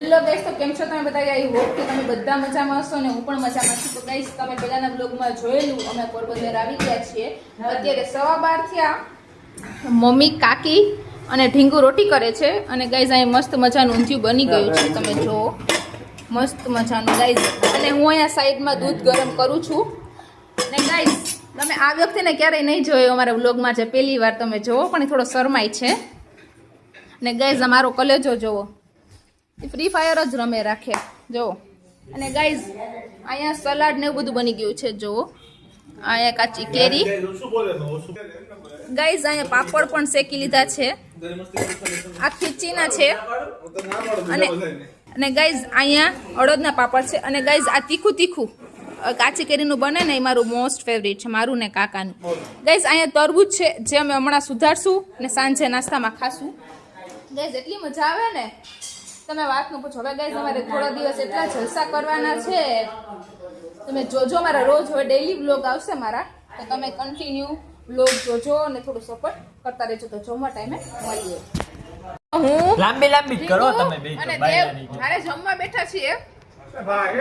Hello guys, તો કેમ છો તમે બધા? આઈ હોપ કે તમે બધા મજામાં હશો ને હું પણ મજામાં છું. તો ગાઈસ, તમે પહેલાના બ્લોગમાં જોયેલું અમે પોરબંદર આવી ગયા છીએ. અત્યારે 12:15 થયા. મમ્મી, કાકી અને ઢીંગુ રોટી કરે છે અને ગાઈસ અહીં મસ્ત મજાનું ઊંધિયું બની ગયું છે. તમે જો મસ્ત મજાનું ગાઈસ. અને હું અહીંયા સાઈડમાં દૂધ ગરમ કરું છું. ને ગાઈસ, તમે આ વ્યક્તિને ક્યારેય નહીં જોયો અમારા બ્લોગમાં, જે પહેલી વાર તમે જોવો, પણ એ થોડો શરમાય છે. ને ગાઈસ, અમારો કલેજો જોવો, ફ્રી ફાયર જ રમે રાખે જો. અને ગાઈઝ અહીંયા સલાડ ને એવું બધું બની ગયું છે જો. અહીંયા કાચી કેરી, ગાઈઝ અહીંયા પાપડ પણ શેકી લીધા છે, આ ખીચીના છે. અને ગાઈઝ અહીંયા અડદના પાપડ છે. અને ગાઈઝ આ તીખું તીખું કાચી કેરીનું બને ને, એ મારું મોસ્ટ ફેવરિટ છે, મારું ને કાકાનું. ગાઈઝ અહીંયા તરબૂચ છે, જે અમે હમણાં સુધારશું ને સાંજે નાસ્તામાં ખાશું. ગાઈઝ એટલી મજા આવે ને, તમે વાત ન પૂછો. હવે ગાઈઝ અમારે થોડા દિવસ એટલા જલસા કરવાના છે, તમે જોજો. મારા રોજ હવે ડેઈલી વ્લોગ આવશે મારા, તો તમે કન્ટિન્યુ વ્લોગ જોજો અને થોડું સપોર્ટ કરતા રહેજો. તો જમવા ટાઈમે મળીએ. હું લાંબી કરો તમે બે અને દેવ મારે જમવા બેઠા છીએ.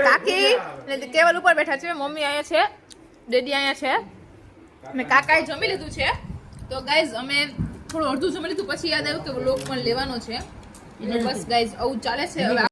કાકી અને કેવલ ઉપર બેઠા છે, મમ્મી અહીંયા છે, ડેડી અહીંયા છે અને કાકાએ જમી લીધું છે. તો ગાઈઝ અમે થોડું અડધું જમી લીધું, પછી યાદ આવ્યું કે વ્લોગ પણ લેવાનો છે. બસ ગાઈઝ આવું ચાલે છે. હવે